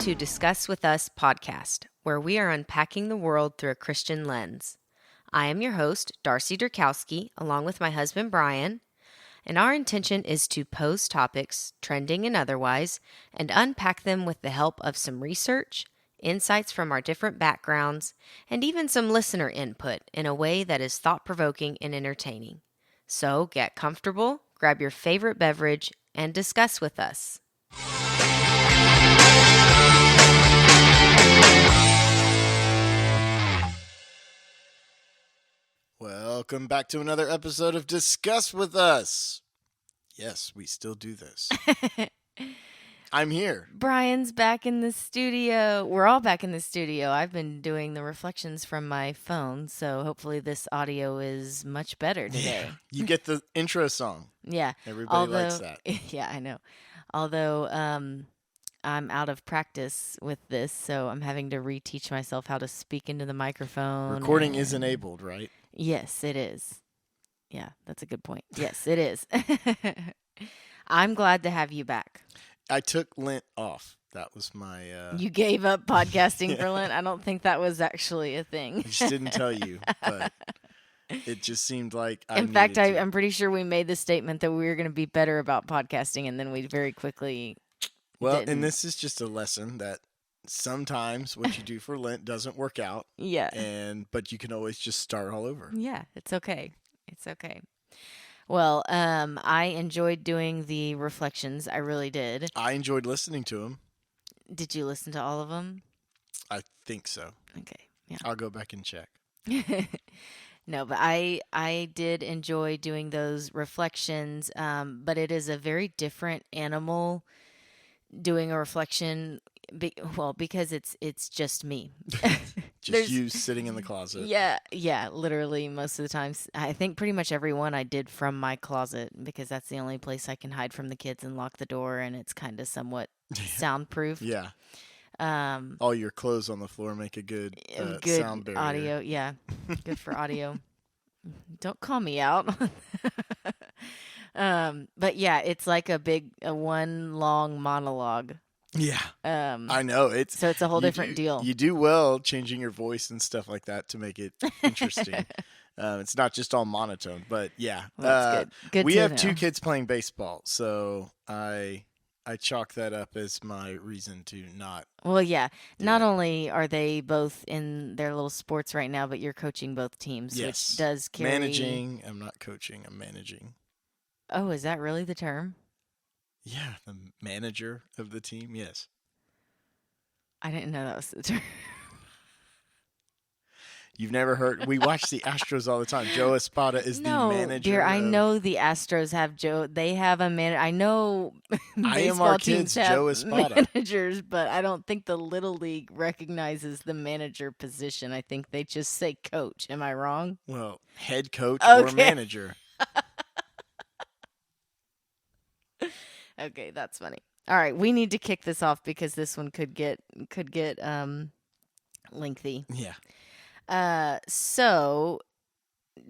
to Discuss With Us podcast, where we are unpacking the world through a Christian lens. I am your host, Darcy Durkowski, along with my husband, Brian, and our intention is to pose topics, trending and otherwise, and unpack them with the help of some research, insights from our different backgrounds, and even some listener input in a way that is thought-provoking and entertaining. So get comfortable, grab your favorite beverage, and discuss with us. Welcome back to another episode of Discuss With Us. Yes, we still do this. I'm here. Brian's back in the studio. We're all back in the studio. I've been doing the reflections from my phone, so hopefully this audio is much better today. Yeah, you get the intro song. Yeah. Everybody likes that. Yeah, I know. Although I'm out of practice with this, so I'm having to reteach myself how to speak into the microphone. Recording is enabled, right? Yes, it is. Yeah, that's a good point. Yes, it is. I'm glad to have you back. I took Lent off. That was my... You gave up podcasting for Lent? I don't think that was actually a thing. I just didn't tell you, but it just seemed like I In fact, needed to. I'm pretty sure we made the statement that we were going to be better about podcasting, and then we very quickly Well, didn't. and this is just a lesson that sometimes what you do for Lent doesn't work out. Yeah. But you can always just start all over. Yeah, it's okay. It's okay. Well, I enjoyed doing the reflections. I really did. I enjoyed listening to them. Did you listen to all of them? I think so. Okay. Yeah. I'll go back and check. No, but I did enjoy doing those reflections, but it is a very different animal doing a reflection, because it's just me. Just you sitting in the closet. Yeah, literally most of the times. I think pretty much every one I did from my closet, because that's the only place I can hide from the kids and lock the door, and it's kind of somewhat soundproof. Yeah. All your clothes on the floor make a good sound barrier. Audio. Yeah, good for audio. Don't call me out. But yeah, it's like a one long monologue. Yeah. I know. So it's a whole different deal. You do well changing your voice and stuff like that to make it interesting. It's not just all monotone, but yeah. Well, that's good. We to have know. 2 kids playing baseball, so I chalk that up as my reason to not. Well, yeah. Not it. only are they both in their little sports right now, but you're coaching both teams, Yes. which does carry... Managing. I'm not coaching. I'm managing. Oh, is that really the term? Yeah, the manager of the team, yes. I didn't know that was the term. You've never heard? We watch the Astros all the time. Joe Espada is the manager. No, dear, I know the Astros have Joe. They have a man. I know baseball our teams kids, have Joe Espada. managers, but I don't think the Little League recognizes the manager position. I think they just say coach. Am I wrong? Well, head coach or Okay. manager. Okay, that's funny. All right, we need to kick this off because this one could get lengthy. Yeah. So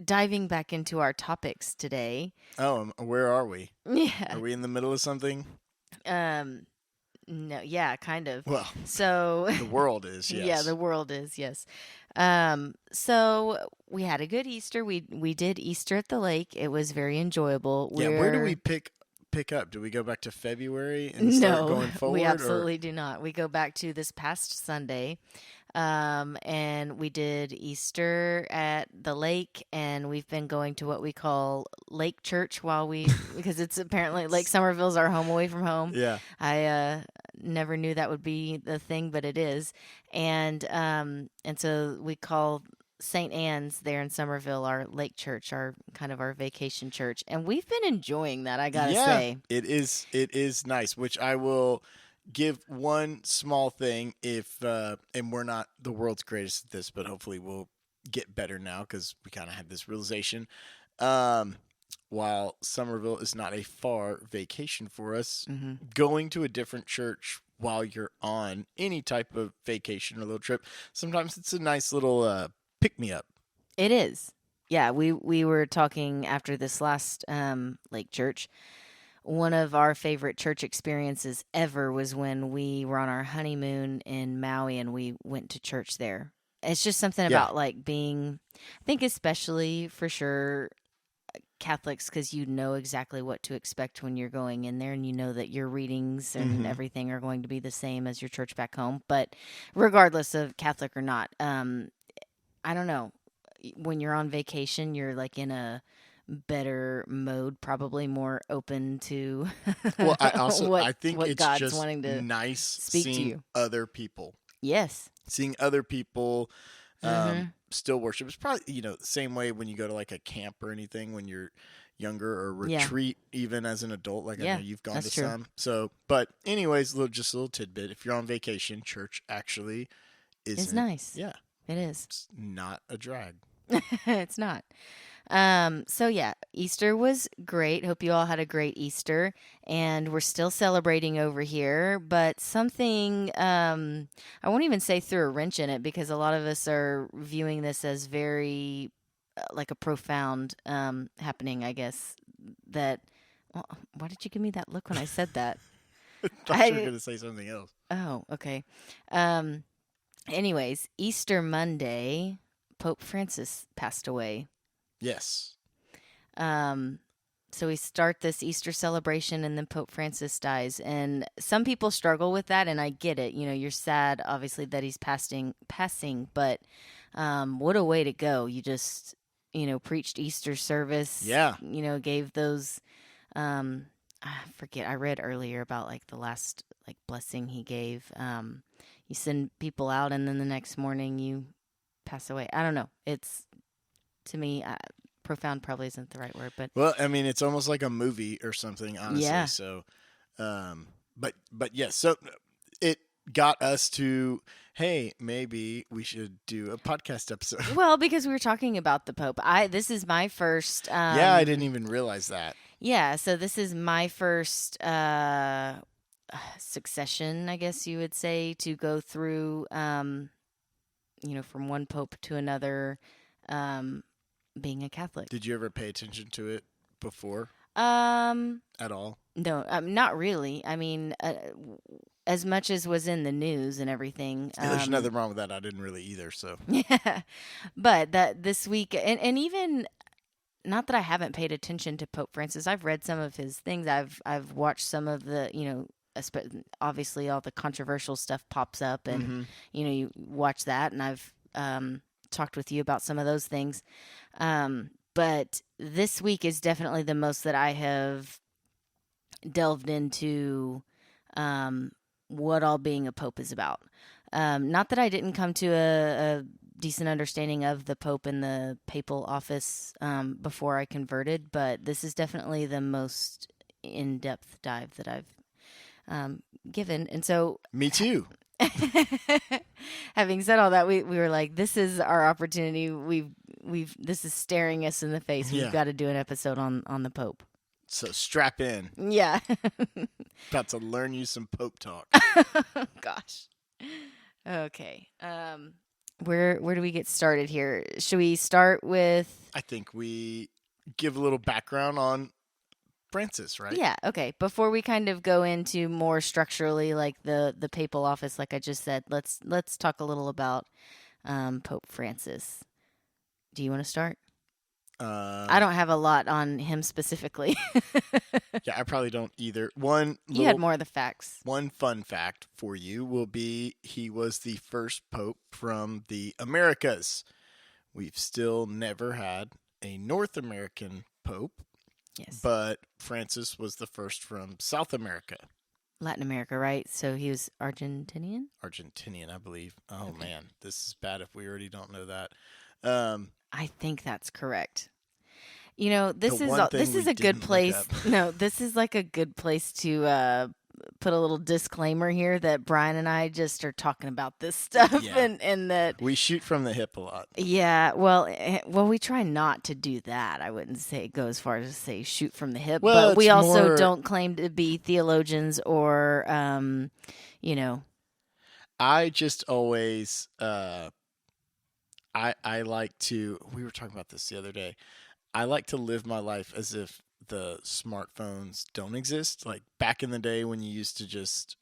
diving back into our topics today. Oh, where are we? Yeah. Are we in the middle of something? No, yeah, kind of. Well, So the world is, yes. yeah, the world is, yes. So we had a good Easter. We did Easter at the lake. It was very enjoyable. Yeah, where do we pick up? Do we go back to February and start going forward? We absolutely do not. We go back to this past Sunday, and we did Easter at the lake, and we've been going to what we call Lake Church because it's apparently Lake Somerville's our home away from home. Yeah. I never knew that would be the thing, but it is, and so we call St. Anne's there in Somerville, our lake church, our vacation church, and we've been enjoying that. I gotta say, it is nice. Which I will give one small thing, and we're not the world's greatest at this, but hopefully we'll get better now because we kind of had this realization. While Somerville is not a far vacation for us, going to a different church while you're on any type of vacation or little trip, sometimes it's a nice little pick me up. It is. Yeah, we were talking after this last lake church. one of our favorite church experiences ever was when we were on our honeymoon in Maui and we went to church there. It's just something Yeah. about like being, I think, especially for sure Catholics, because you know exactly what to expect when you're going in there, and you know that your readings and everything are going to be the same as your church back home. But regardless of Catholic or not, I don't know. When you're on vacation, you're like in a better mode, probably more open to Well, I think what it's God's just wanting to nice speak to seeing you. other people. Yes. Seeing other people Mm-hmm. still worship. It's probably, the same way when you go to like a camp or anything when you're younger, or Yeah. retreat even as an adult. Like I know Yeah, you've gone to that's true. some. So, but anyways, just a little tidbit. If you're on vacation, church actually It's isn't. nice. Yeah, It is. it's not a drag. It's not. So yeah, Easter was great. Hope you all had a great Easter, and we're still celebrating over here. But something I won't even say threw a wrench in it, because a lot of us are viewing this as very like a profound happening. I guess that. Well, why did you give me that look when I said that? I thought you were going to say something else. Oh, okay. Um, Anyways, Easter Monday, Pope Francis passed away. Yes. Um, so we start this Easter celebration and then Pope Francis dies. And some people struggle with that, and I get it. You know, you're sad, obviously, that he's passing, but what a way to go. You just, preached Easter service, Yeah. Gave those, I forget, I read earlier about like the last like blessing he gave. You send people out and then the next morning you pass away. I don't know. It's, to me, profound probably isn't the right word, but Well, I mean, it's almost like a movie or something, honestly. yeah. So, but yes, so it got us to, hey, maybe we should do a podcast episode. Well, because we were talking about the Pope. This is my first. Yeah, I didn't even realize that. Yeah, so this is my first succession, I guess you would say, to go through. From one Pope to another, being a Catholic. Did you ever pay attention to it before at all? No, not really. I mean, as much as was in the news and everything. Yeah, there's nothing wrong with that. I didn't really either. So Yeah, but that this week, and even not that I haven't paid attention to Pope Francis. I've read some of his things. I've watched some of the, obviously all the controversial stuff pops up, and you watch that, and I've talked with you about some of those things. But this week is definitely the most that I have delved into what all being a pope is about. Not that I didn't come to a decent understanding of the Pope and the papal office before I converted, but this is definitely the most in-depth dive that I've given. And so, me too. having said all that, we were like, this is our opportunity. This is staring us in the face. Yeah. We've got to do an episode on the Pope. So strap in. Yeah. About to learn you some Pope talk. Gosh. Okay. Where do we get started here? Should we start with? I think we give a little background on Francis, right? Yeah. Okay. Before we kind of go into more structurally, like the papal office, like I just said, let's talk a little about Pope Francis. Do you want to start? I don't have a lot on him specifically. Yeah, I probably don't either. You had more of the facts. One fun fact for you will be he was the first pope from the Americas. We've still never had a North American pope. Yes. But Francis was the first from South America. Latin America, right? So he was Argentinian? Argentinian, I believe. Oh, Okay. man. This is bad if we already don't know that. I think that's correct. This The is one thing this we is a good didn't look place. up. No, this is like a good place to put a little disclaimer here that Brian and I just are talking about this stuff, Yeah. and that We shoot from the hip a lot. yeah, well, we try not to do that. I wouldn't say go as far as to say shoot from the hip, Well, but we it's also more- don't claim to be theologians or I just always, I like to, we were talking about this the other day. I like to live my life as if the smartphones don't exist. Like back in the day when you used to just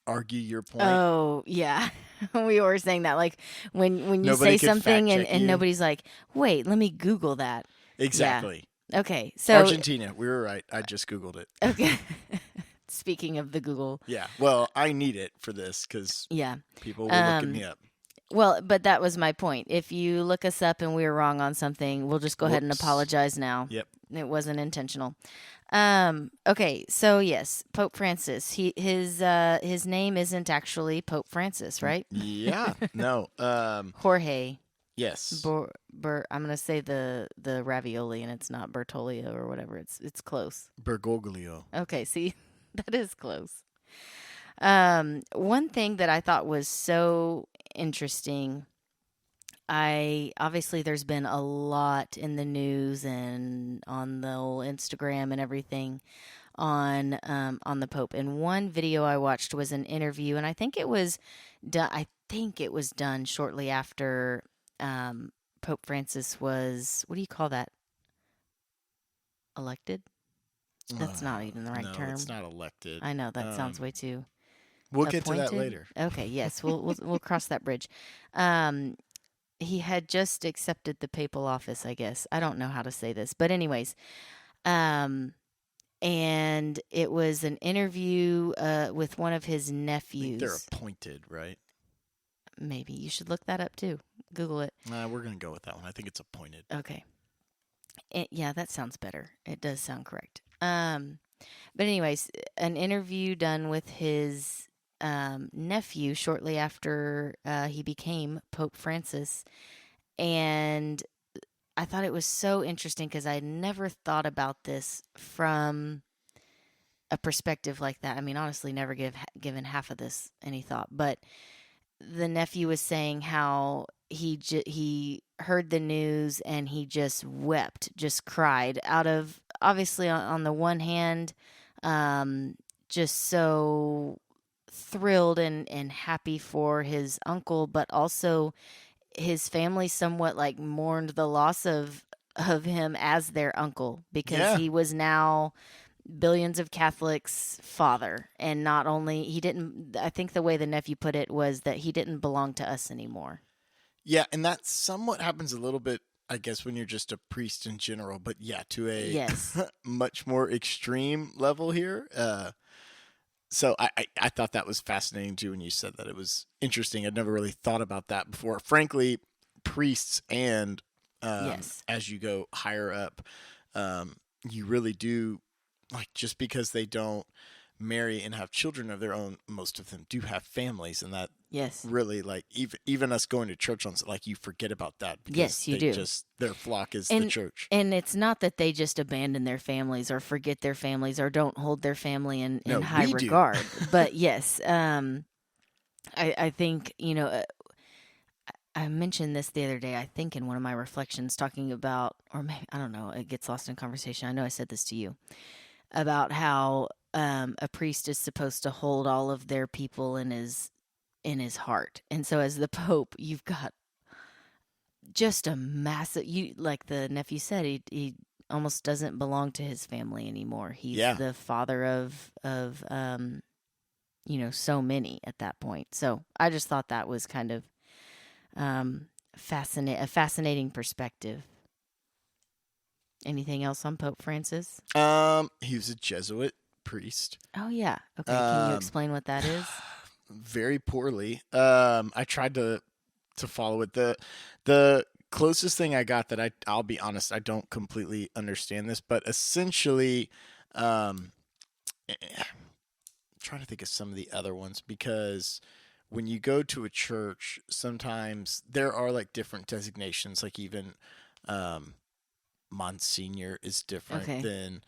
argue your point. Oh, yeah. We were saying that, like, when you Nobody say could fact something and, check and you. nobody's like, wait, let me Google that. Exactly. Yeah. Okay. So, Argentina. We were right. I just Googled it. okay. Speaking of the Google, Yeah. Well, I need it for this because yeah. people will look me up. Well, but that was my point. If you look us up and we were wrong on something, we'll just go ahead and Whoops. apologize now. Yep. It wasn't intentional. Okay, so yes, Pope Francis. His name isn't actually Pope Francis, right? Yeah. No. Jorge. Yes. I'm gonna say the ravioli, and it's not Bertolio or whatever. It's close. Bergoglio. Okay, see, that is close. One thing that I thought was so interesting. Obviously there's been a lot in the news and on the old Instagram and everything on the Pope. And one video I watched was an interview, and I think it was done. I think it was done shortly after Pope Francis was, what do you call that? Elected? That's not even the right no, term. it's not elected. I know that sounds way too. We'll appointed? get to that later. Okay, yes, we'll cross that bridge. He had just accepted the papal office, I guess. I don't know how to say this, but anyways, and it was an interview with one of his nephews. They're appointed, right? Maybe you should look that up too. Google it. We're gonna go with that one. I think it's appointed. Okay. Yeah, that sounds better. It does sound correct. But anyways, an interview done with his nephew shortly after he became Pope Francis, and I thought it was so interesting because I had never thought about this from a perspective like that. I mean, honestly, never given half of this any thought. But the nephew was saying how he heard the news and he just wept, just cried out of, obviously on the one hand, just so thrilled and happy for his uncle, but also his family somewhat like mourned the loss of him as their uncle, because he was now billions of Catholics' father. And not only, I think the way the nephew put it was that he didn't belong to us anymore. Yeah, and that somewhat happens a little bit, I guess, when you're just a priest in general, but yeah, to a much more extreme level here. So I thought that was fascinating too when you said that. It was interesting. I'd never really thought about that before. Frankly, priests and as you go higher up, you really do, like, just because they don't marry and have children of their own, most of them do have families, and that really, like, even us going to church on, like, you forget about that. Yes, you do. Just their flock is the church, and it's not that they just abandon their families or forget their families or don't hold their family in high regard. But yes, I think, I mentioned this the other day, I think in one of my reflections, talking about, or maybe, I don't know, it gets lost in conversation. I know I said this to you about how a priest is supposed to hold all of their people in his heart. And so as the Pope, you've got just a massive, like the nephew said, he almost doesn't belong to his family anymore. He's the father of so many at that point. So I just thought that was kind of a fascinating perspective. Anything else on Pope Francis? He was a Jesuit priest. Oh yeah. Okay. Can you explain what that is? Very poorly. I tried to follow it. The closest thing I got that I'll be honest, I don't completely understand this, but essentially, I'm trying to think of some of the other ones, because when you go to a church, sometimes there are like different designations, like even Monsignor is different than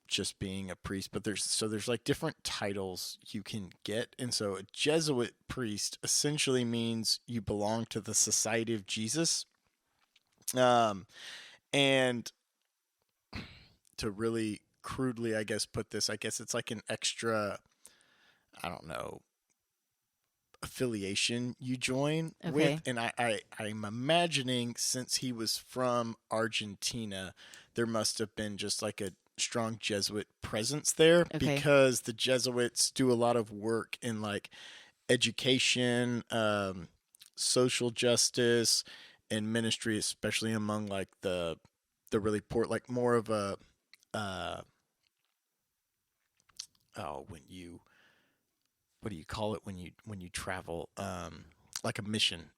just being a priest, but there's like different titles you can get. And so a Jesuit priest essentially means you belong to the Society of Jesus. And to really crudely, I guess, put this, I guess it's like an extra, I don't know, affiliation you join with. And I'm imagining, since he was from Argentina, there must have been just like strong Jesuit presence there Okay. because the Jesuits do a lot of work in like education, social justice, and ministry, especially among like the really poor, like more of a uh, when you what do you call it when you travel, like a A missionary.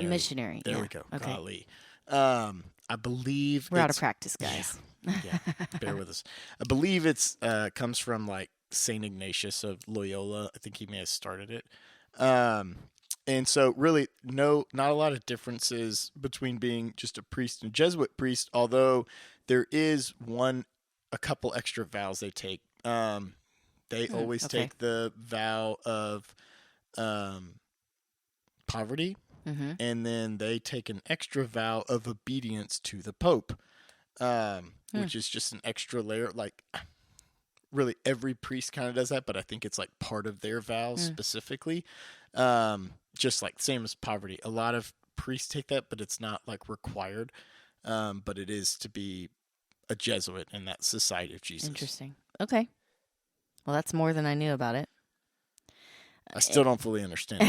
missionary. There Yeah. we go. Okay. Golly. I believe We're out of it's practice, yeah, guys. yeah. Bear with us. I believe it's comes from like Saint Ignatius of Loyola. I think he may have started it. Um, and so really not a lot of differences between being just a priest and a Jesuit priest, although there is a couple extra vows they take. They always Okay. take the vow of um, poverty, Mm-hmm. and then they take an extra vow of obedience to the Pope, which is just an extra layer. Like, really, every priest kind of does that, but I think it's like part of their vows specifically. Just like same as poverty. A lot of priests take that, but it's not like required. But it is to be a Jesuit in that Society of Jesus. Interesting. Okay. Well, that's more than I knew about it. I still don't fully understand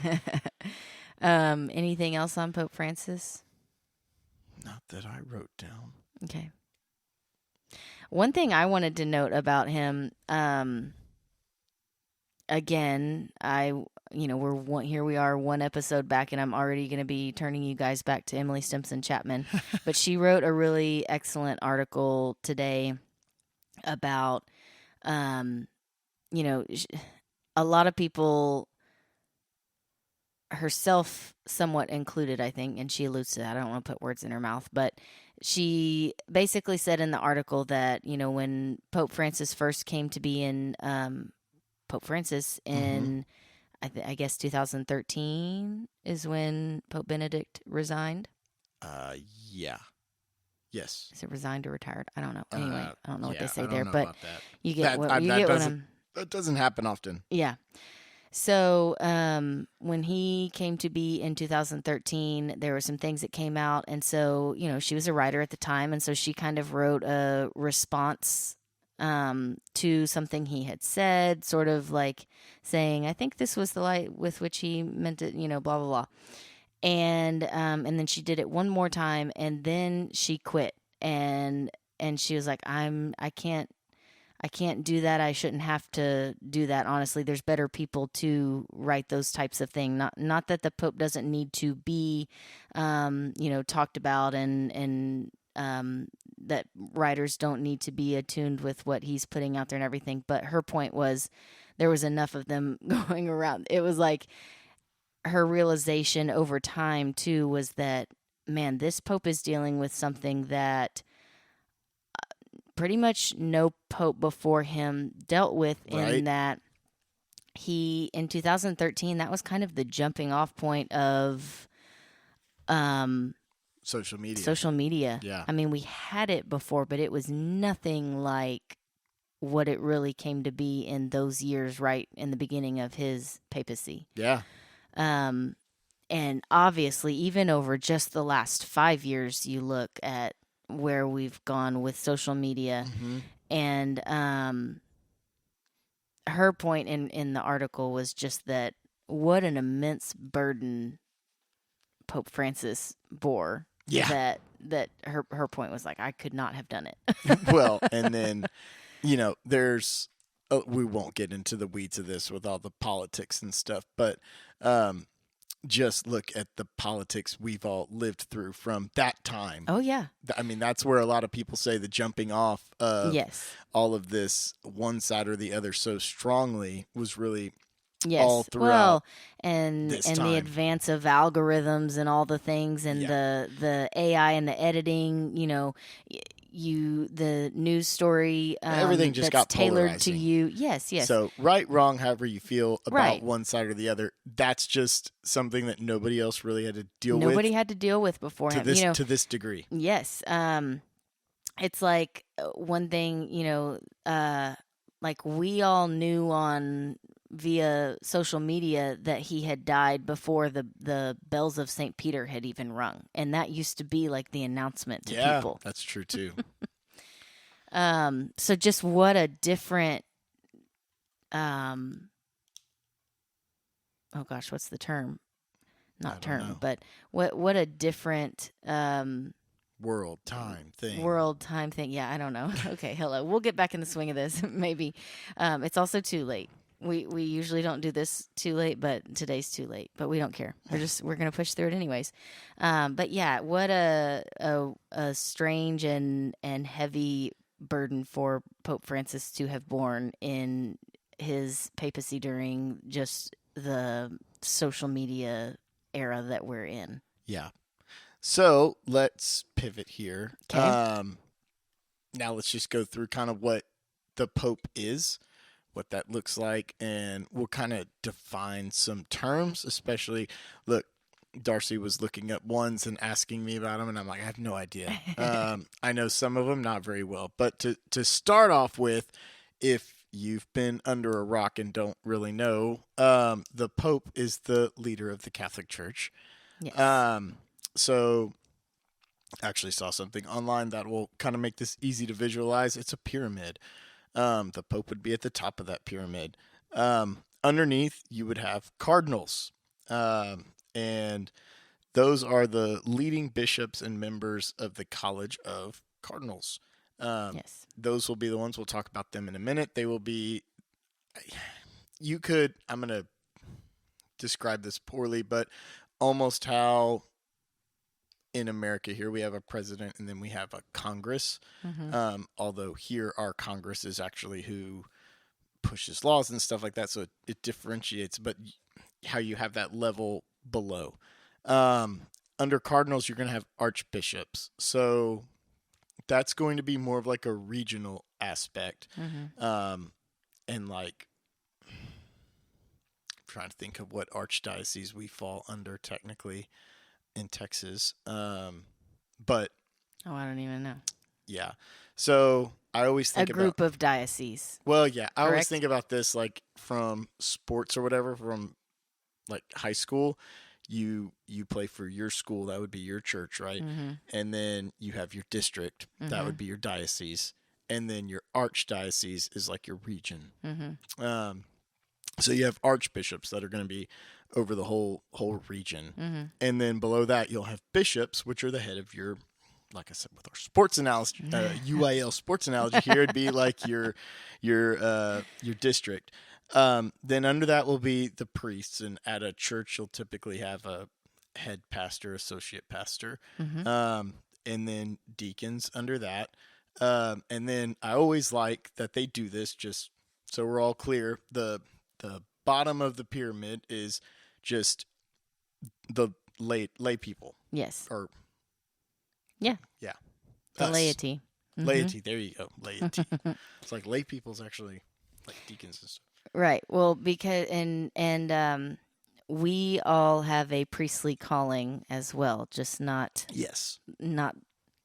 it, but Anything else on Pope Francis? not that I wrote down. Okay. One thing I wanted to note about him, again, here we are one episode back, and I'm already going to be turning you guys back to Emily Stimson Chapman, but she wrote a really excellent article today about, a lot of people, herself somewhat included, I think, and she alludes to that. I don't want to put words in her mouth, but she basically said in the article that, when Pope Francis first came to be in, Pope Francis in, I guess 2013 is when Pope Benedict resigned. Yeah. Yes. Is it resigned or retired? I don't know. Anyway, I don't know what they say I don't there, know but about that. you get That- what I- you that get what doesn't- I'm. That doesn't happen often. Yeah. So when he came to be in 2013, there were some things that came out. And so, she was a writer at the time. And so she kind of wrote a response to something he had said, sort of like saying, I think this was the light with which he meant it, blah, blah, blah. And then she did it one more time, and then she quit. And she was like, I can't do that. I shouldn't have to do that. Honestly, there's better people to write those types of things. Not that the Pope doesn't need to be, talked about, and that writers don't need to be attuned with what he's putting out there and everything. But her point was, there was enough of them going around. It was like her realization over time too was that, man, this Pope is dealing with something that pretty much no pope before him dealt with, in that he, in 2013, that was kind of the jumping off point of Social media. Yeah. I mean, we had it before, but it was nothing like what it really came to be in those years, right in the beginning of his papacy. Yeah. And obviously, even over just the last 5 years, you look at where we've gone with social media. And her point in the article was just that what an immense burden Pope Francis bore. Yeah. That her point was like, I could not have done it. Well, and then, there's, we won't get into the weeds of this with all the politics and stuff, but just look at the politics we've all lived through from that time. Oh, yeah. I mean, that's where a lot of people say the jumping off of Yes. all of this one side or the other so strongly was really Yes. all throughout. Well, and time. the advance of algorithms and all the things, and the AI and the editing, the news story, everything just that's got tailored polarizing. to you. Yes, yes. So right, wrong, however you feel about Right. one side or the other, that's just something that nobody else really had to deal with. Nobody had to deal with before to him. this to this degree. Yes. It's like one thing, like we all knew via social media that he had died before the bells of St. Peter had even rung. And that used to be like the announcement to people. That's true too. So just what a different, oh gosh, what's the term? Not term, know. but what a different World time thing. Yeah, I don't know. Okay, hello. We'll get back in the swing of this. Maybe it's also too late. We usually don't do this too late, but today's too late. But we don't care. We're gonna push through it anyways. But yeah, what a strange and heavy burden for Pope Francis to have borne in his papacy during just the social media era that we're in. Yeah. So let's pivot here. Okay. Now let's just go through kind of what the Pope is, what that looks like, and we'll kind of define some terms, especially, look, Darcy was looking up ones and asking me about them, and I'm like, I have no idea. I know some of them, not very well. But to start off with, if you've been under a rock and don't really know, the Pope is the leader of the Catholic Church. Yes. So I actually saw something online that will kind of make this easy to visualize. It's a pyramid. The Pope would be at the top of that pyramid. Underneath, you would have cardinals. And those are the leading bishops and members of the College of Cardinals. Yes. Those will be the ones, we'll talk about them in a minute. They will be, I'm going to describe this poorly, but almost how in America here we have a president and then we have a Congress. Mm-hmm. Although here our Congress is actually who pushes laws and stuff like that, so it differentiates, but how you have that level below. Under cardinals, you're going to have archbishops. So that's going to be more of like a regional aspect. Mm-hmm. And like, I'm trying to think of what archdiocese we fall under technically in Texas. But I don't even know. yeah. So I always think a group of dioceses. Well, yeah, I always Correct? think about this like from sports or whatever, from like high school. You play for your school, that would be your church, right? Mm-hmm. And then you have your district, that would be your diocese, and then your archdiocese is like your region. Mm-hmm. So you have archbishops that are going to be over the whole region, Mm-hmm. and then below that you'll have bishops, which are the head of your, like I said, with our sports analogy, UIL sports analogy here, it'd be like your district. Then under that will be the priests, and at a church you'll typically have a head pastor, associate pastor, Mm-hmm. And then deacons under that. And then I always like that they do this, just so we're all clear. The bottom of the pyramid is just the lay people. Yes. Or yeah. The us. laity. Mm-hmm. Laity. There you go. Laity. It's like lay people's actually like deacons and stuff. Right. Well, because and we all have a priestly calling as well, just not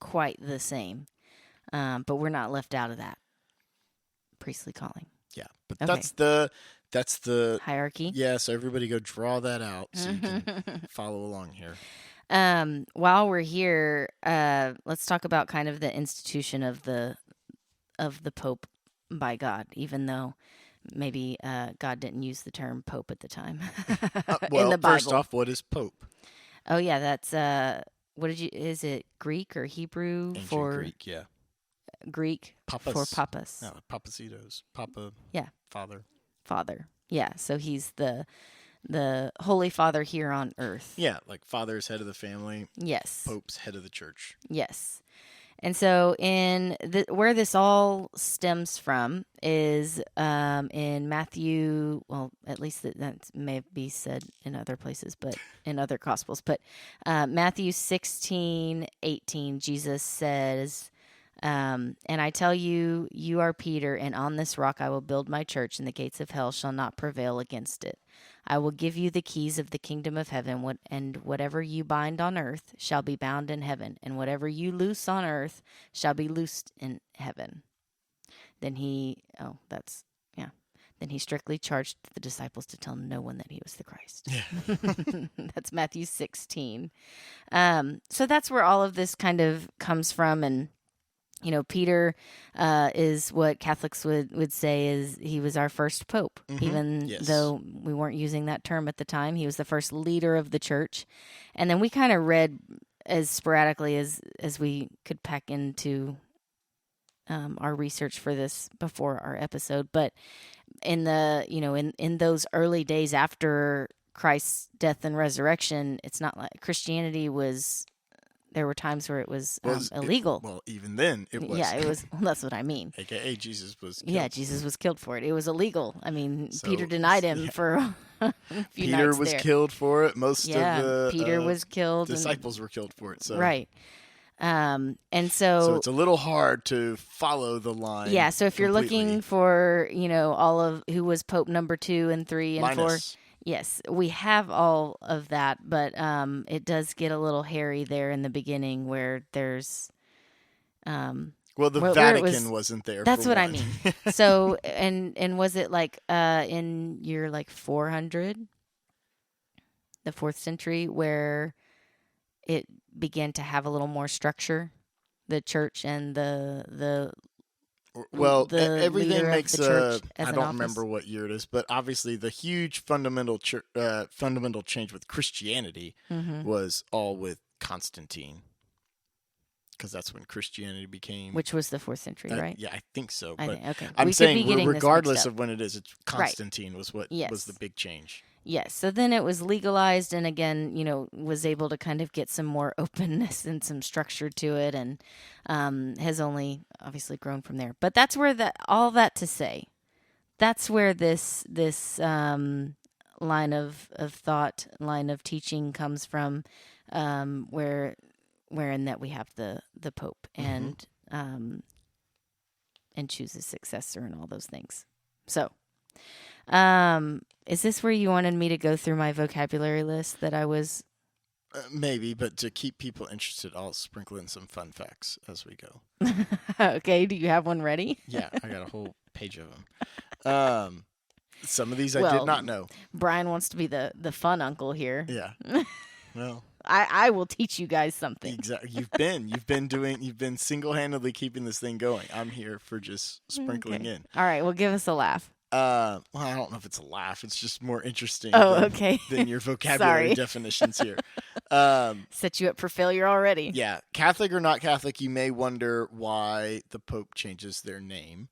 quite the same. But we're not left out of that priestly calling. Yeah, but Okay. that's the Hierarchy. Yeah, so everybody go draw that out so you can follow along here. While we're here, let's talk about kind of the institution of the Pope by God, even though maybe God didn't use the term Pope at the time. Well, in the Bible. First off, what is Pope? Oh yeah, that's is it Greek or Hebrew? Ancient for Greek, yeah. Greek Papas. for papas. No, papacitos. Papa. Yeah. Father. Yeah, so he's the Holy Father here on earth. Yeah, like father's head of the family. Yes. Pope's head of the church. Yes. And so where this all stems from is in Matthew, well, at least that may be said in other places, but in other Gospels. But Matthew 16:18, Jesus says, and I tell you, you are Peter, and on this rock I will build my church, and the gates of hell shall not prevail against it. I will give you the keys of the kingdom of heaven, and whatever you bind on earth shall be bound in heaven, and whatever you loose on earth shall be loosed in heaven. Then he strictly charged the disciples to tell no one that he was the Christ. Yeah. That's Matthew 16. So that's where all of this kind of comes from, and Peter is what Catholics would say is he was our first pope, even Yes. though we weren't using that term at the time. He was the first leader of the church. And then we kind of read as sporadically as we could pack into our research for this before our episode. But in the, in those early days after Christ's death and resurrection, it's not like Christianity was. There were times where it was illegal. Even then, it was. Yeah, it was. Well, that's what I mean. AKA Jesus was killed. Yeah, Jesus was killed for it. It was illegal. I mean, Peter denied him for a few Peter nights was there. killed for it. Most of the Peter was killed. Disciples were killed for it. So. Right. And so it's a little hard to follow the line. Yeah, so if you're completely. looking for, all of who was Pope number 2 and 3 and Linus. 4. Yes, we have all of that, but it does get a little hairy there in the beginning where there's the Vatican wasn't there. That's for what one. I mean. So and was it like in year like 400, the 4th century, where it began to have a little more structure, the church and the everything makes a. I don't remember what year it is, but obviously the huge fundamental change with Christianity was all with Constantine, because that's when Christianity became. Which was the 4th century, right? Yeah, I think so. Okay. I'm saying regardless of when it is, Constantine was what was the big change. Yes. So then it was legalized, and again, was able to kind of get some more openness and some structure to it, and has only obviously grown from there. But that's where all that to say, that's where this line of thought, line of teaching comes from, wherein that we have the Pope and choose a successor and all those things. So. Is this where you wanted me to go through my vocabulary list that I was? Maybe, but to keep people interested, I'll sprinkle in some fun facts as we go. Okay, do you have one ready? Yeah, I got a whole page of them. Some of these I did not know. Brian wants to be the fun uncle here. Yeah. Well, I will teach you guys something. Exactly. You've been single-handedly keeping this thing going. I'm here for just sprinkling in. All right, well, give us a laugh. Well, I don't know if it's a laugh. It's just more interesting than your vocabulary definitions here. Set you up for failure already. Yeah. Catholic or not Catholic, you may wonder why the Pope changes their name.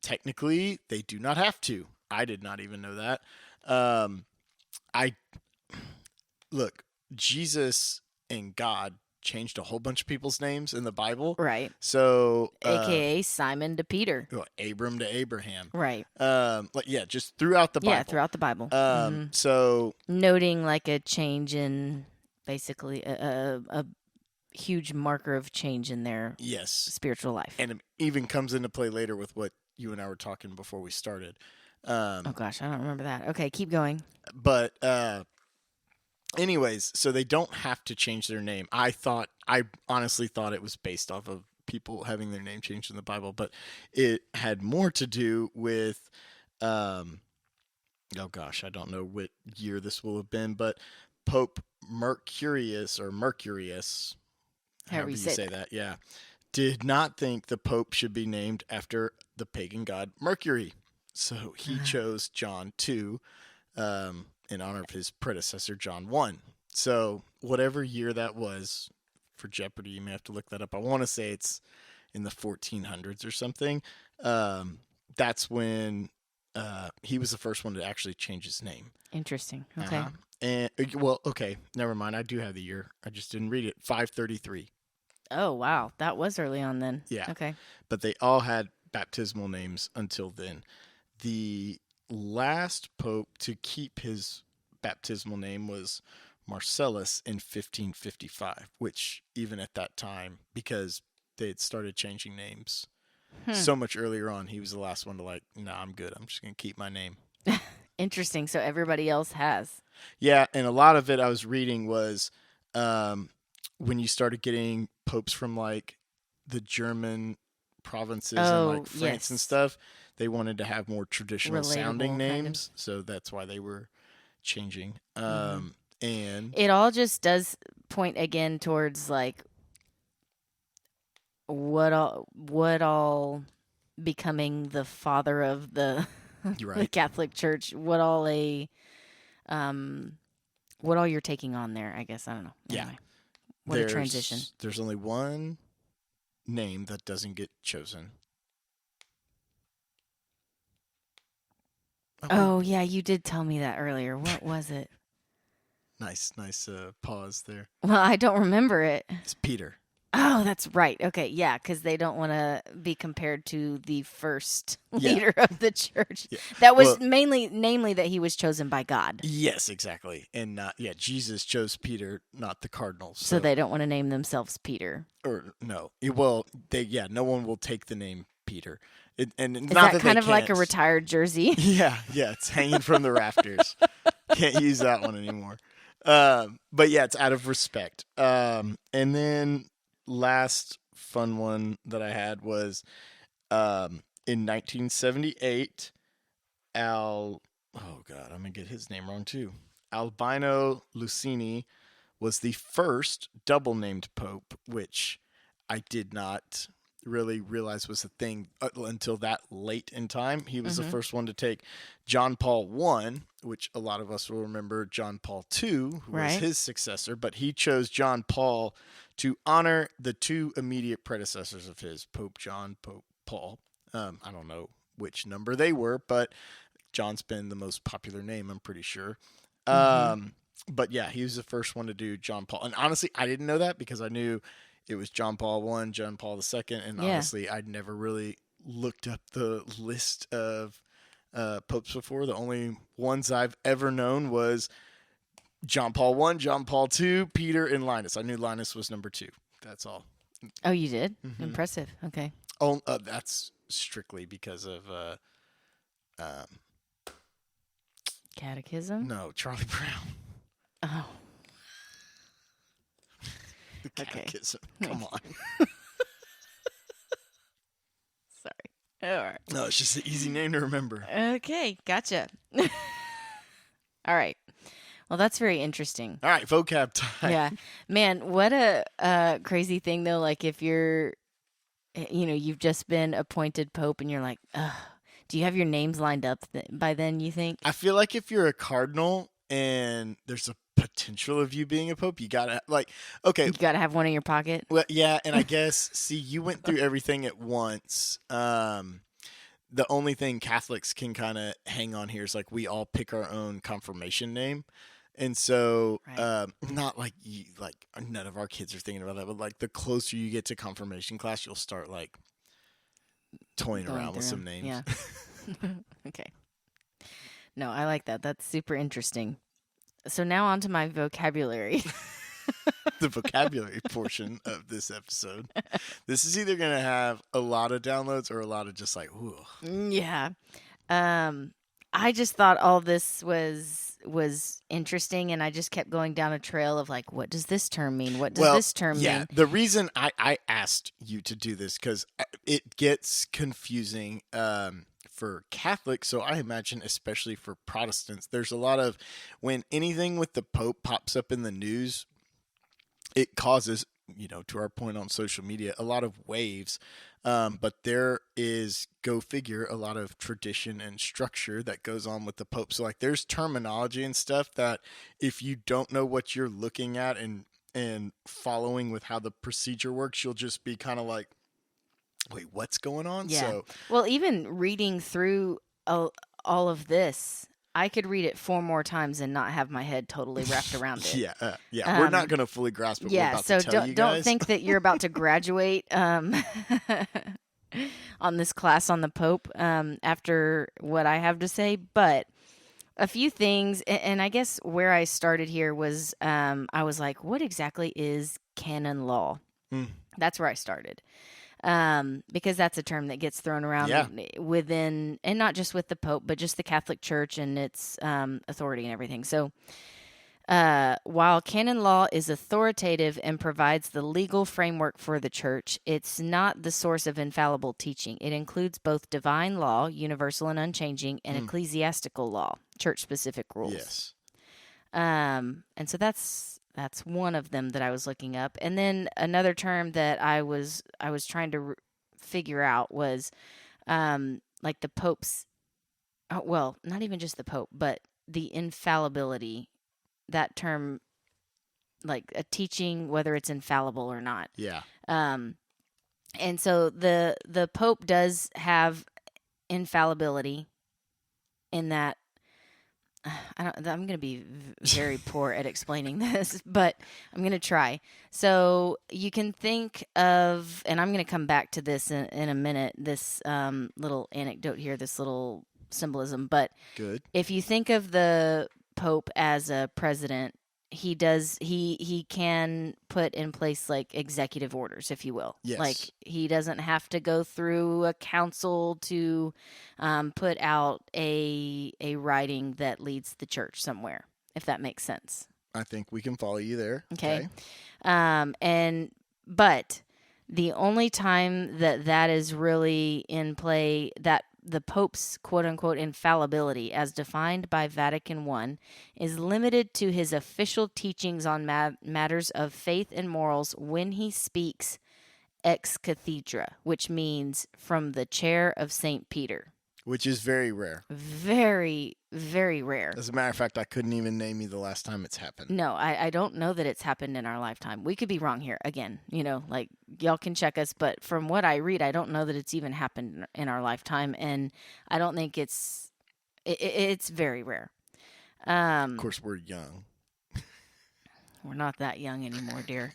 Technically, they do not have to. I did not even know that. Look, Jesus and God changed a whole bunch of people's names in the Bible. Right. So AKA Simon to Peter. Abram to Abraham. Right. Just throughout the Bible. Yeah, throughout the Bible. So noting like a change in basically a huge marker of change in their spiritual life. And it even comes into play later with what you and I were talking before we started. Oh gosh, I don't remember that. Okay, keep going. But anyways, so they don't have to change their name. I honestly thought it was based off of people having their name changed in the Bible, but it had more to do with, oh gosh, I don't know what year this will have been, but Pope Mercurius, however you say that, yeah, did not think the Pope should be named after the pagan god Mercury. So he chose John 2, in honor of his predecessor, John 1. So whatever year that was, for Jeopardy, you may have to look that up. I want to say it's in the 1400s or something. That's when he was the first one to actually change his name. Interesting. Okay. And okay, never mind. I do have the year. I just didn't read it. 533. Oh, wow. That was early on then. Yeah. Okay. But they all had baptismal names until then. The last pope to keep his baptismal name was Marcellus in 1555, which even at that time, because they had started changing names so much earlier on, he was the last one to I'm good. I'm just going to keep my name. Interesting. So everybody else has. Yeah, and a lot of it I was reading was when you started getting popes from the German provinces and France and stuff, they wanted to have more traditional sounding names, so that's why they were changing. And it all just does point again towards what all becoming the father of the You're the right. Catholic Church, um what all you're taking on there, I guess. I don't know. Yeah. Anyway, what a transition. There's only one name that doesn't get chosen. Oh, yeah, you did tell me that earlier. What was it? Nice pause there. Well, I don't remember it. It's Peter. Oh, that's right. Okay, yeah, because they don't want to be compared to the first Yeah. leader of the church. Yeah. That was Well, namely that he was chosen by God. yes, exactly. And Jesus chose Peter, not the Cardinals. So they don't want to name themselves Peter. Or no. Well, no one will take the name Peter. And Is not that that kind they of like a can't. retired jersey? Yeah, it's hanging from the rafters. Can't use that one anymore. But yeah, it's out of respect. And then last fun one that I had was in 1978, oh God, I'm gonna get his name wrong too. Albino Lucini was the first double named pope, which I did not really realize was a thing until that late in time. He was the first one to take John Paul I, which a lot of us will remember John Paul II, who was his successor, but he chose John Paul to honor the two immediate predecessors of his, Pope John, Pope Paul. I don't know which number they were, but John's been the most popular name, I'm pretty sure. But yeah, he was the first one to do John Paul. And honestly, I didn't know that because I knew it was John Paul I, John Paul II. And honestly, I'd never really looked up the list of popes before. The only ones I've ever known was John Paul I, John Paul II, Peter, and Linus. I knew Linus was number 2. That's all. Oh, you did? Impressive. Okay. Oh, that's strictly because of Catechism? no, Charlie Brown. Oh. The catechism. Okay. Come on. Sorry. All right. No, it's just an easy name to remember. Okay, gotcha. All right. Well, that's very interesting. All right, vocab time. Yeah. Man, what a crazy thing, though. Like, if you're, you've just been appointed pope and you're like, ugh, do you have your names lined up by then, you think? I feel like if you're a cardinal and there's a potential of you being a pope, you gotta You gotta have one in your pocket. Well, yeah, and I guess see, you went through everything at once. The only thing Catholics can kind of hang on here is like we all pick our own confirmation name, and so not like none of our kids are thinking about that, but like the closer you get to confirmation class, you'll start like toying around with some names. Yeah. Okay. No, I like that. That's super interesting. So now on to my vocabulary. The vocabulary portion of this episode. This is either going to have a lot of downloads or a lot of just like, ooh. Yeah. I just thought all this was interesting, and I just kept going down a trail of like, what does this term mean? What does this term mean? The reason I asked you to do this because it gets confusing for Catholics, so I imagine especially for Protestants, there's a lot of when anything with the Pope pops up in the news, it causes, to our point on social media, a lot of waves. But there is, go figure, a lot of tradition and structure that goes on with the Pope. So like there's terminology and stuff that if you don't know what you're looking at and following with how the procedure works, you'll just be kind of like, wait, what's going on? Yeah. So, well, even reading through all of this, I could read it 4 more times and not have my head totally wrapped around it. Yeah. We're not going to fully grasp what we're about to tell you guys. Don't think that you're about to graduate on this class on the Pope after what I have to say. But a few things, and I guess where I started here was I was like, what exactly is canon law? That's where I started. Because that's a term that gets thrown around within, and not just with the Pope, but just the Catholic Church and its authority and everything. So while canon law is authoritative and provides the legal framework for the Church, it's not the source of infallible teaching. It includes both divine law, universal and unchanging, and ecclesiastical law, church-specific rules. Yes. And so that's That's one of them that I was looking up. And then another term that I was trying to figure out was like the Pope's, well, not even just the Pope, but the infallibility. That term, like a teaching, whether it's infallible or not. Yeah. Um, and so the Pope does have infallibility in that. I'm going to be very poor at explaining this, but I'm going to try. So you can think of, and I'm going to come back to this in a minute, this little anecdote here, this little symbolism. But Good. if you think of the Pope as a president, he can put in place like executive orders, if you will. Yes. Like he doesn't have to go through a council to put out a writing that leads the church somewhere, if that makes sense. I think we can follow you there. Okay. But the only time that is really in play, that the Pope's quote-unquote infallibility, as defined by Vatican I, is limited to his official teachings on matters of faith and morals when he speaks ex cathedra, which means from the chair of St. Peter. Which is very rare. Very, very rare. As a matter of fact, I couldn't even name you the last time it's happened. No, I don't know that it's happened in our lifetime. We could be wrong here. Again, like y'all can check us, but from what I read, I don't know that it's even happened in our lifetime, and I don't think it's very rare. Of course, we're young. We're not that young anymore, dear.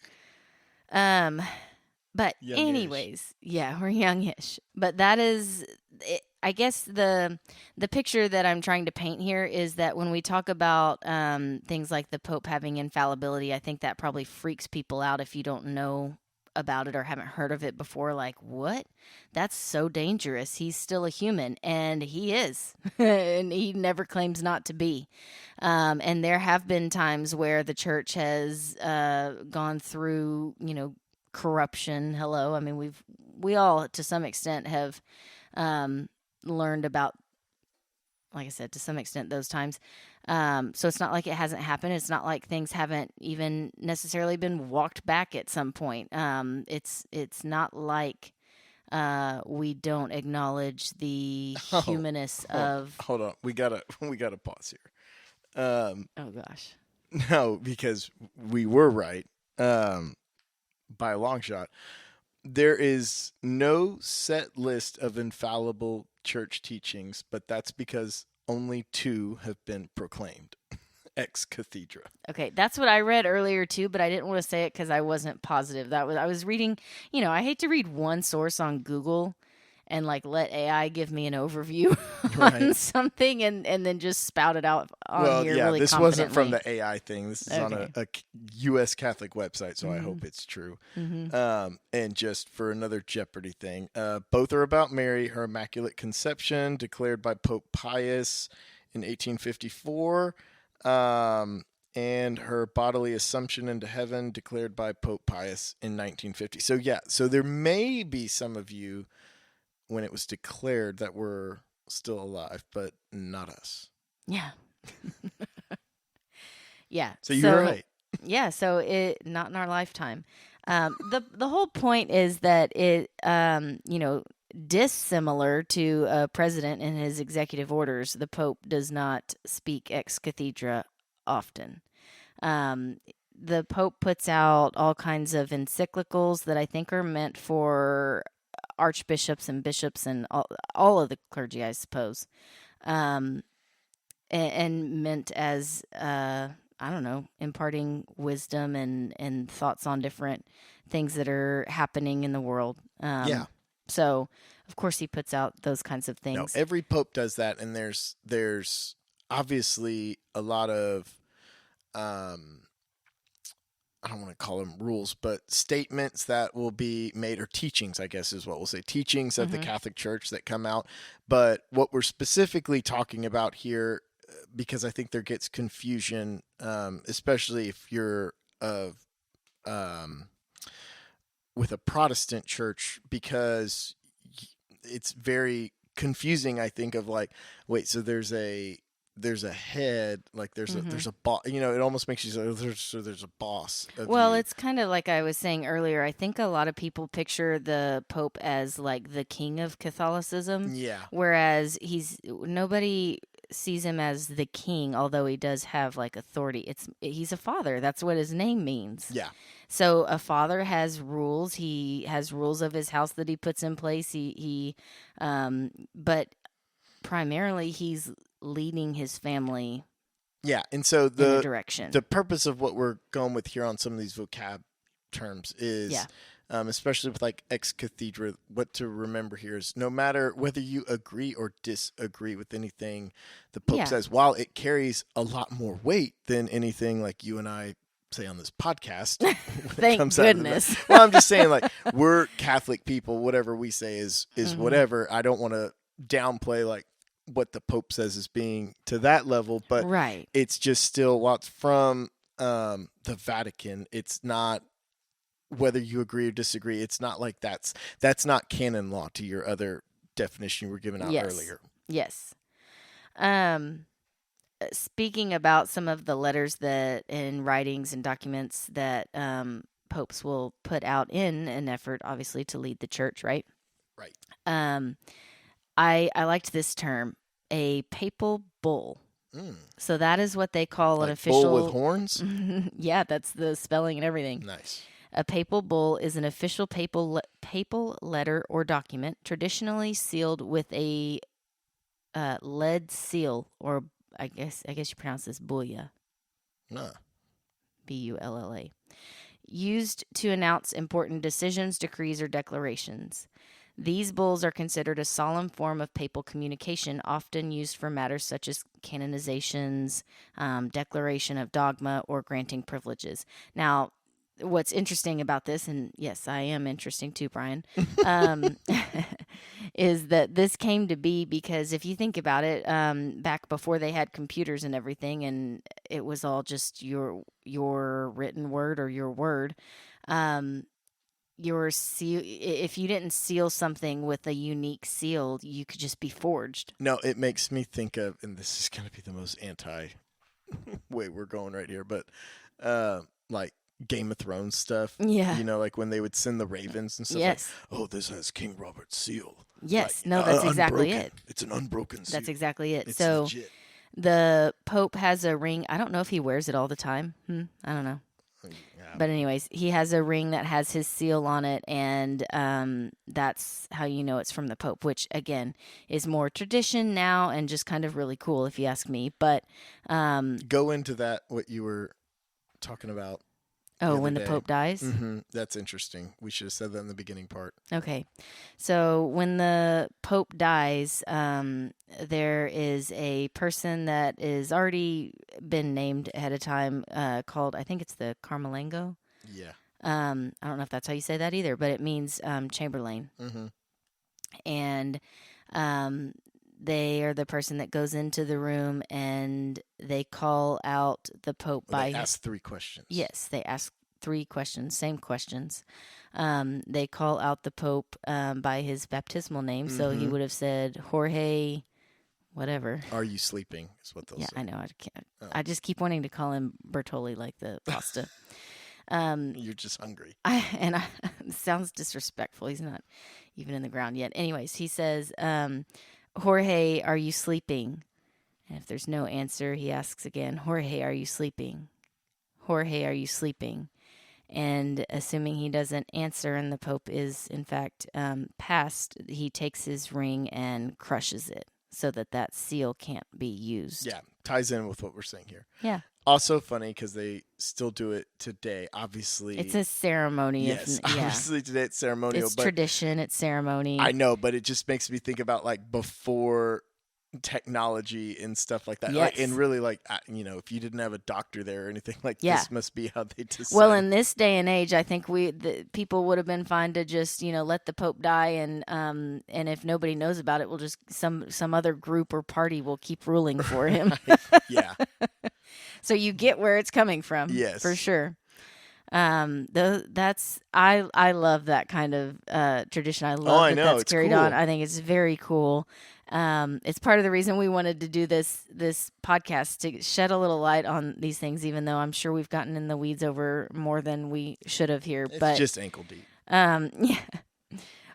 But Youngish. anyways, yeah, we're youngish. But that is, I guess the picture that I'm trying to paint here is that when we talk about things like the Pope having infallibility, I think that probably freaks people out if you don't know about it or haven't heard of it before. Like, what? That's so dangerous. He's still a human, and he is, and he never claims not to be. And there have been times where the church has gone through, corruption. Hello. I mean, we all to some extent have learned about, like I said, to some extent those times. So it's not like it hasn't happened. It's not like things haven't even necessarily been walked back at some point. It's not like we don't acknowledge the humanness of. Hold on, we gotta pause here. Oh gosh. No, because we were right. By a long shot. There is no set list of infallible church teachings, but that's because only 2 have been proclaimed ex cathedra. Okay, that's what I read earlier too, but I didn't want to say it because I wasn't positive. I was reading. I hate to read one source on Google and like let AI give me an overview on something and then just spout it out on here really this confidently. wasn't from the AI thing. This is on a U.S. Catholic website, so I hope it's true. Mm-hmm. And just for another Jeopardy thing, both are about Mary, her Immaculate Conception, declared by Pope Pius in 1854, and her bodily assumption into heaven, declared by Pope Pius in 1950. So there may be some of you when it was declared that we're still alive, but not us. Yeah. Yeah. So you're right. Yeah. So it not in our lifetime. The whole point is that it dissimilar to a president in his executive orders, the Pope does not speak ex cathedra often. The Pope puts out all kinds of encyclicals that I think are meant for archbishops and bishops and all of the clergy, I suppose, and meant as I don't know, imparting wisdom and thoughts on different things that are happening in the world. So of course he puts out those kinds of things. No, every pope does that, and there's obviously a lot of I don't want to call them rules, but statements that will be made, or teachings, I guess is what we'll say, teachings of the Catholic Church that come out. But what we're specifically talking about here, because I think there gets confusion, especially if you're with a Protestant church, because it's very confusing, I think, of like, wait, so there's a there's a head, like there's Mm-hmm. a boss. You know, it almost makes you say, there's a boss of Well, you. it's kind of like I was saying earlier. I think a lot of people picture the Pope as like the king of Catholicism, Yeah, whereas nobody sees him as the king, although he does have like authority. He's a father. That's what his name means. yeah, So a father has rules. He has rules of his house that he puts in place. But primarily he's leading his family yeah. And so in a direction. the purpose of what we're going with here on some of these vocab terms is, Yeah. especially with like ex cathedra, what to remember here is no matter whether you agree or disagree with anything the Pope Yeah. says, while it carries a lot more weight than anything like you and I say on this podcast. when it Thank comes out of the goodness. mouth. Well, I'm just saying, like, we're Catholic people. Whatever we say is Mhm. whatever. I don't want to downplay like what the Pope says as being to that level, but Right. it's just still what's from the Vatican. It's not whether you agree or disagree. It's not like that's not canon law to your other definition you were giving out Yes. earlier. Yes. Speaking about some of the letters that and writings and documents that popes will put out in an effort, obviously, to lead the church, right? Right. I liked this term, a papal bull. So that is what they call like an official bull with horns. Yeah, that's the spelling and everything. Nice. A papal bull is an official papal letter or document, traditionally sealed with a lead seal, or I guess you pronounce this bulla. Nah. Bulla. Used to announce important decisions, decrees, or declarations. These bulls are considered a solemn form of papal communication, often used for matters such as canonizations, declaration of dogma, or granting privileges. Now, what's interesting about this, and yes, I am interesting too, Brian, is that this came to be because if you think about it, back before they had computers and everything, and it was all just your written word or your word, your seal. If you didn't seal something with a unique seal, you could just be forged. No, it makes me think of, and this is going to be the most anti way we're going right here, but like Game of Thrones stuff. Yeah. You know, like when they would send the ravens and stuff. Yes. Like, oh, this has King Robert's seal. Yes. Like, No, that's exactly unbroken. it. It's an unbroken seal. That's exactly it. It's So legit. the Pope has a ring. I don't know if he wears it all the time. I don't know. Yeah. But anyways, he has a ring that has his seal on it, and that's how you know it's from the Pope, which, again, is more tradition now and just kind of really cool if you ask me. But Go into that, what you were talking about. when the Pope dies? Mm-hmm. That's interesting. We should have said that in the beginning part. Okay. So when the Pope dies, there is a person that is already been named ahead of time called, I think it's the Carmelengo. Yeah. I don't know if that's how you say that either, but it means Chamberlain. Mm-hmm. And they are the person that goes into the room and they call out the Pope They ask 3 questions. Yes, they ask 3 questions, same questions. They call out the Pope by his baptismal name, so he would have said Jorge, whatever. Are you sleeping? Is what they'll say. I know. I can't. I just keep wanting to call him Bertolli, like the pasta. You're just hungry. It sounds disrespectful. He's not even in the ground yet. Anyways, he says, Jorge, are you sleeping? And if there's no answer, he asks again, Jorge, are you sleeping? Jorge, are you sleeping? And assuming he doesn't answer and the Pope is, in fact, passed, he takes his ring and crushes it so that seal can't be used. Yeah, ties in with what we're saying here. Yeah. Also funny because they still do it today. Obviously, It's a ceremony. Yes, obviously today it's ceremonial. It's but tradition. It's ceremony. I know, but it just makes me think about like before technology and stuff like that. Yes. Like, and really, like, if you didn't have a doctor there or anything like this, must be how they decide. Well, in this day and age, I think people would have been fine to just let the Pope die, and if nobody knows about it, we'll just some other group or party will keep ruling for him. Yeah. So you get where it's coming from. Yes, for sure. I love that kind of tradition. I love that's it's carried cool. on. I think it's very cool. It's part of the reason we wanted to do this podcast, to shed a little light on these things, even though I'm sure we've gotten in the weeds over more than we should have here. It's just ankle deep. Yeah.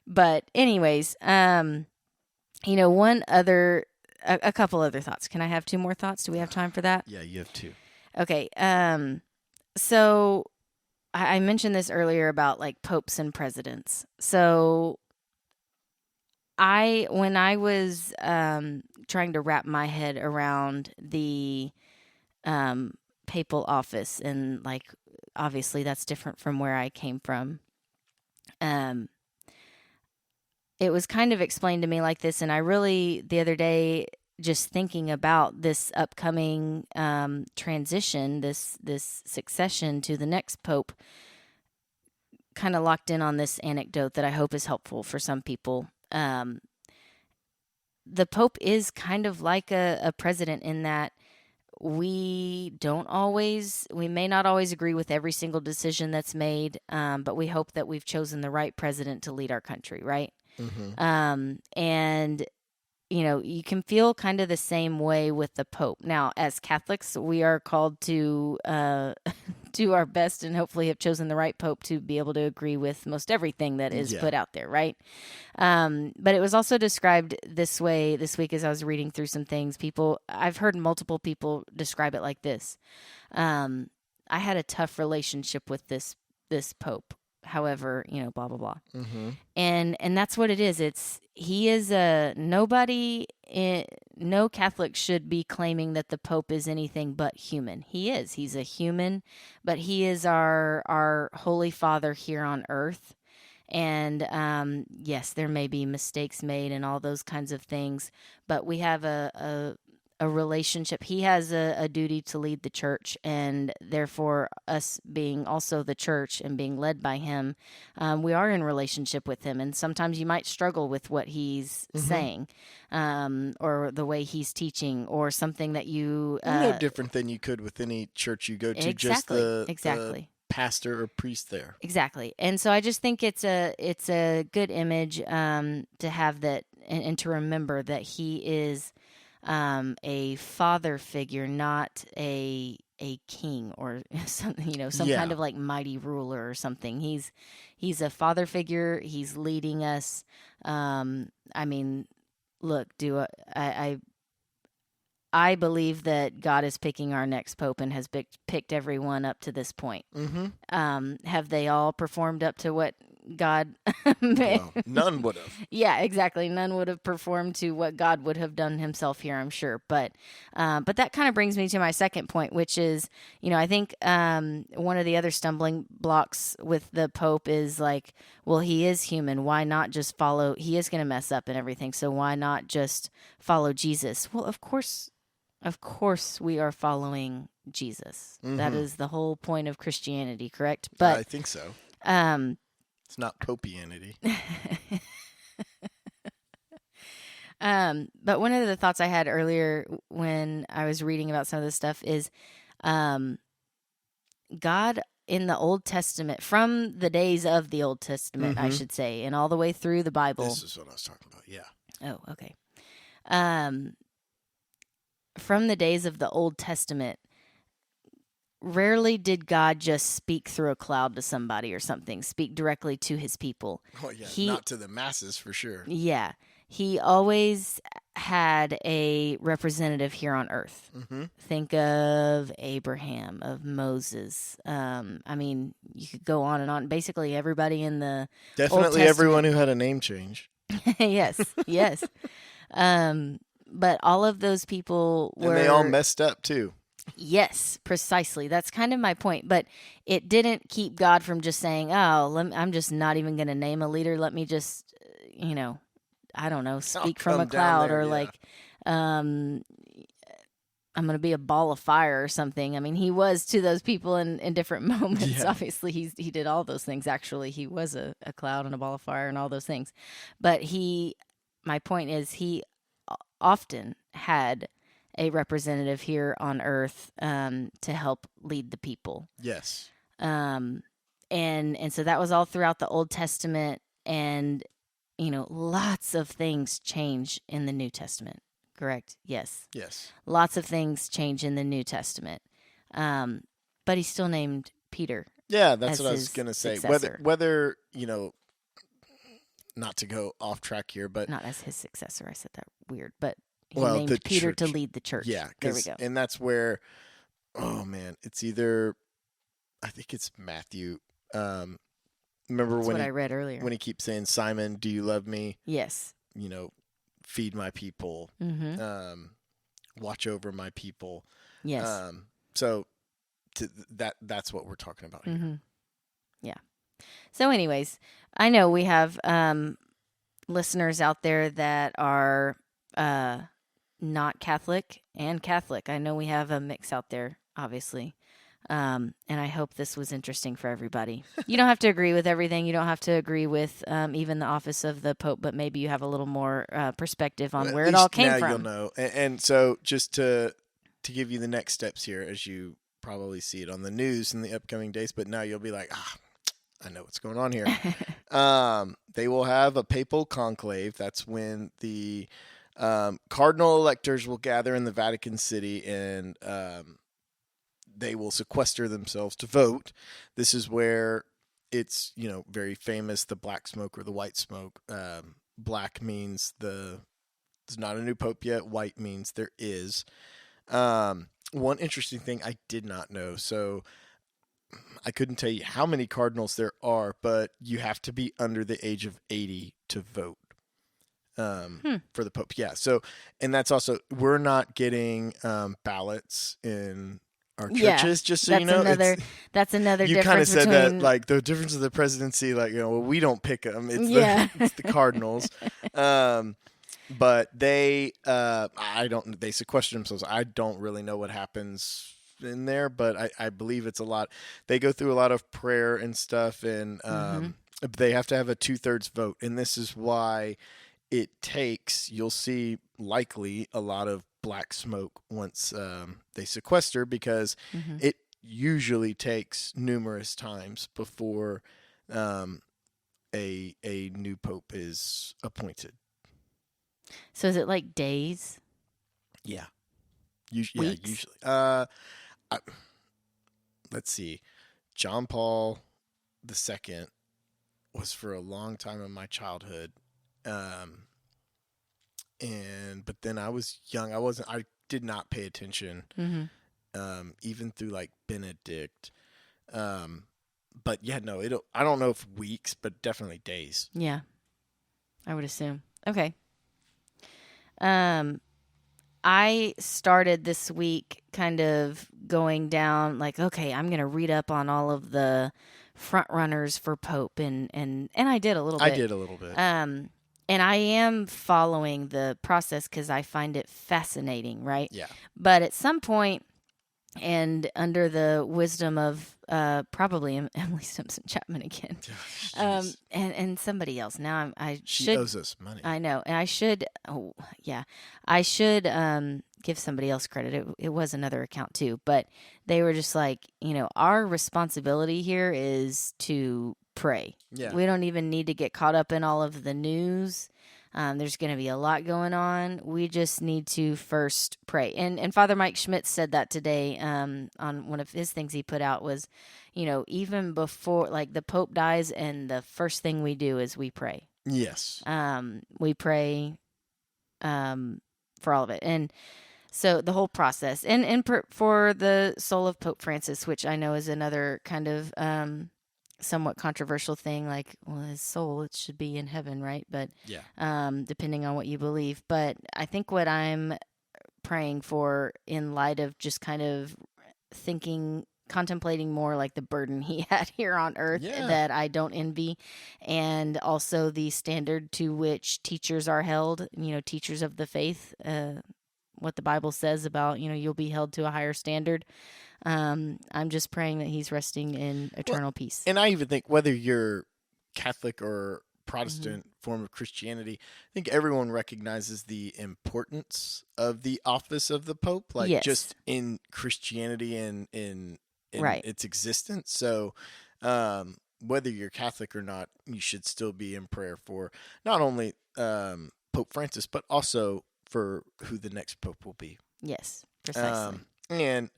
But anyways, one other, a couple other thoughts. Can I have two more thoughts? Do we have time for that? Yeah, you have two. Okay. So I mentioned this earlier about like popes and presidents. So when I was trying to wrap my head around the papal office, and like obviously that's different from where I came from, it was kind of explained to me like this, and I really, the other day, just thinking about this upcoming transition, this succession to the next pope, kind of locked in on this anecdote that I hope is helpful for some people. The pope is kind of like a president in that we may not always agree with every single decision that's made, but we hope that we've chosen the right president to lead our country, right? Mm-hmm. And you can feel kind of the same way with the Pope. Now, as Catholics, we are called to do our best and hopefully have chosen the right Pope to be able to agree with most everything that is put out there, right? But it was also described this way this week as I was reading through some things. I've heard multiple people describe it like this. I had a tough relationship with this Pope. However, blah, blah, blah. Mm-hmm. And that's what it is. He is no Catholic should be claiming that the Pope is anything but human. He's a human, but he is our Holy Father here on earth. And yes, there may be mistakes made and all those kinds of things, but we have a relationship. He has a duty to lead the church, and therefore us being also the church and being led by him, we are in relationship with him. And sometimes you might struggle with what he's saying, or the way he's teaching, or something that you no different than you could with any church you go to. Exactly. Just the pastor or priest there. Exactly. And so I just think it's a good image to have that, and to remember that he is a father figure, not a king or something, some kind of like mighty ruler or something. He's a father figure. He's leading us. Look, I believe that God is picking our next pope and has picked everyone up to this point. Mm-hmm. Have they all performed up to what God well, none would have. Yeah, exactly. None would have performed to what God would have done himself here, I'm sure. But that kind of brings me to my second point, which is, I think one of the other stumbling blocks with the Pope is like, well, he is human. Why not just follow? He is going to mess up and everything. So why not just follow Jesus? Well, of course we are following Jesus. Mm-hmm. That is the whole point of Christianity, correct? But I think so. It's not popianity. But one of the thoughts I had earlier when I was reading about some of this stuff is God in the Old Testament, from the days of the Old Testament, I should say, and all the way through the Bible. This is what I was talking about, yeah. Oh, okay. From the days of the Old Testament, rarely did God just speak through a cloud to somebody or something, speak directly to his people. Oh, yeah, not to the masses for sure. Yeah. He always had a representative here on earth. Mm-hmm. Think of Abraham, of Moses. You could go on and on. Basically, everybody in the Definitely everyone who had a name change. Yes. But all of those people were... And they all messed up, too. Yes, precisely. That's kind of my point. But it didn't keep God from just saying, I'm just not even going to name a leader. Let me just, I don't know, speak from a cloud there, or I'm going to be a ball of fire or something. I mean, he was to those people in different moments. Yeah. Obviously, he did all those things. Actually, he was a cloud and a ball of fire and all those things. But my point is, he often had a representative here on earth to help lead the people. Yes. And so that was all throughout the Old Testament. And lots of things change in the New Testament. Correct? Yes. Yes. Lots of things change in the New Testament. But he's still named Peter. Yeah, that's as what I was his going to say. successor. Whether, not to go off track here, but Not as his successor. I said that weird, but he Well, named the Peter to church. lead the church. yeah, There we go. and that's where, oh man, it's either, I think it's Matthew. Remember That's when what he I read earlier. when he keeps saying, "Simon, do you love me? Yes. Feed my people. Mm-hmm. Watch over my people." Yes. So that's what we're talking about here. Mm-hmm. Yeah. So anyways, I know we have listeners out there that are not Catholic and Catholic. I know we have a mix out there, obviously. And I hope this was interesting for everybody. You don't have to agree with everything. You don't have to agree with even the office of the Pope, but maybe you have a little more perspective on where it all came now from. You'll know. And so just to give you the next steps here, as you probably see it on the news in the upcoming days, but now you'll be like, I know what's going on here. They will have a papal conclave. That's when the cardinal electors will gather in the Vatican City, and they will sequester themselves to vote. This is where it's, very famous, the black smoke or the white smoke. Black means there's not a new pope yet. White means there is. One interesting thing I did not know. So I couldn't tell you how many cardinals there are, but you have to be under the age of 80 to vote for the pope. Yeah. So, and that's also, we're not getting ballots in our churches, just so you know. That's another you difference. You kind of said between... that, like, the difference of the presidency, like, well, we don't pick them. It's it's the cardinals. But they they sequester themselves. I don't really know what happens in there, but I believe it's a lot. They go through a lot of prayer and stuff, and they have to have a 2/3 vote. And this is why it takes, you'll see likely a lot of black smoke once they sequester, because it usually takes numerous times before a new pope is appointed. So is it like days? Yeah. Weeks? Yeah, usually. Let's see. John Paul II was for a long time in my childhood. But then I was young. I did not pay attention. Even through like Benedict. But yeah, no, I don't know if weeks, but definitely days. Yeah. I would assume. Okay. I started this week kind of going down like, okay, I'm going to read up on all of the front runners for Pope, and I did a little bit. I did a little bit. And I am following the process because I find it fascinating, right? Yeah. But at some point, and under the wisdom of probably Emily Simpson Chapman again, and somebody else. Now she owes us money. I know, and I should. Oh yeah, I should give somebody else credit. It was another account too, but they were just like, our responsibility here is to pray. Yeah, we don't even need to get caught up in all of the news. There's going to be a lot going on. We just need to first pray. And Father Mike Schmitz said that today on one of his things he put out was, even before, like, the Pope dies, and the first thing we do is we pray. Yes. We pray for all of it. And so the whole process. And for the soul of Pope Francis, which I know is another kind of somewhat controversial thing, like, well, his soul, it should be in heaven, right? But depending on what you believe. But I think what I'm praying for, in light of just kind of contemplating more like the burden he had here on earth, that I don't envy, and also the standard to which teachers are held, teachers of the faith, what the Bible says about, you'll be held to a higher standard. I'm just praying that he's resting in eternal peace. And I even think whether you're Catholic or Protestant form of Christianity, I think everyone recognizes the importance of the office of the Pope, like just in Christianity and in its existence. So whether you're Catholic or not, you should still be in prayer for not only Pope Francis, but also for who the next Pope will be. Yes, precisely. And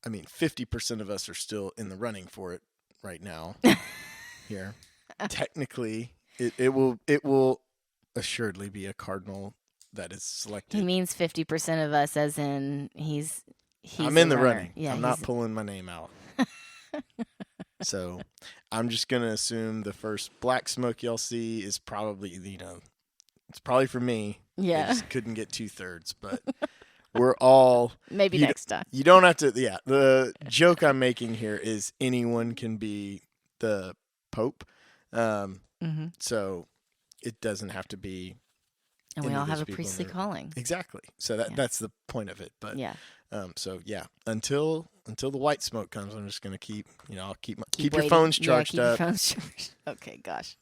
I mean, 50% of us are still in the running for it right now. Here, technically, it will assuredly be a cardinal that is selected. He means 50% of us, as in he's I'm in the runner. running. Yeah, I'm not pulling my name out. So I'm just gonna assume the first black smoke y'all see is probably, it's probably for me. Yeah, I just couldn't get 2/3, but we're all maybe next time. You don't have to. Yeah, the joke I'm making here is anyone can be the Pope. So it doesn't have to be. And we all have a priestly calling. Exactly. So that's the point of it. But yeah. So yeah, until the white smoke comes, I'm just gonna keep I'll keep your waiting. phones charged Your up. phones charged. Okay, gosh.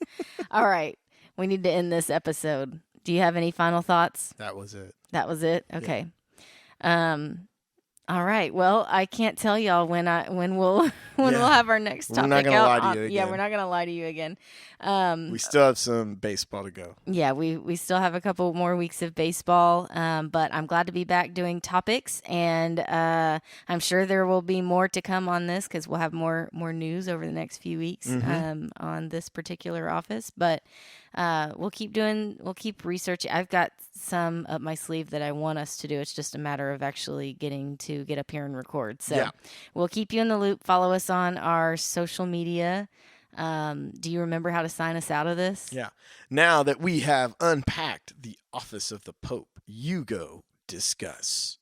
All right, we need to end this episode. Do you have any final thoughts? That was it. That was it. Okay. Yeah. All right. Well, I can't tell y'all when we'll have our next topic. We're not gonna lie to you again. Yeah, we're not gonna lie to you again. We still have some baseball to go. Yeah, we still have a couple more weeks of baseball, but I'm glad to be back doing topics, and I'm sure there will be more to come on this because we'll have more news over the next few weeks on this particular office. But we'll keep researching. I've got some up my sleeve that I want us to do. It's just a matter of actually getting to get up here and record. So we'll keep you in the loop. Follow us on our social media. Do you remember how to sign us out of this? Yeah. Now that we have unpacked the office of the Pope, you go discuss.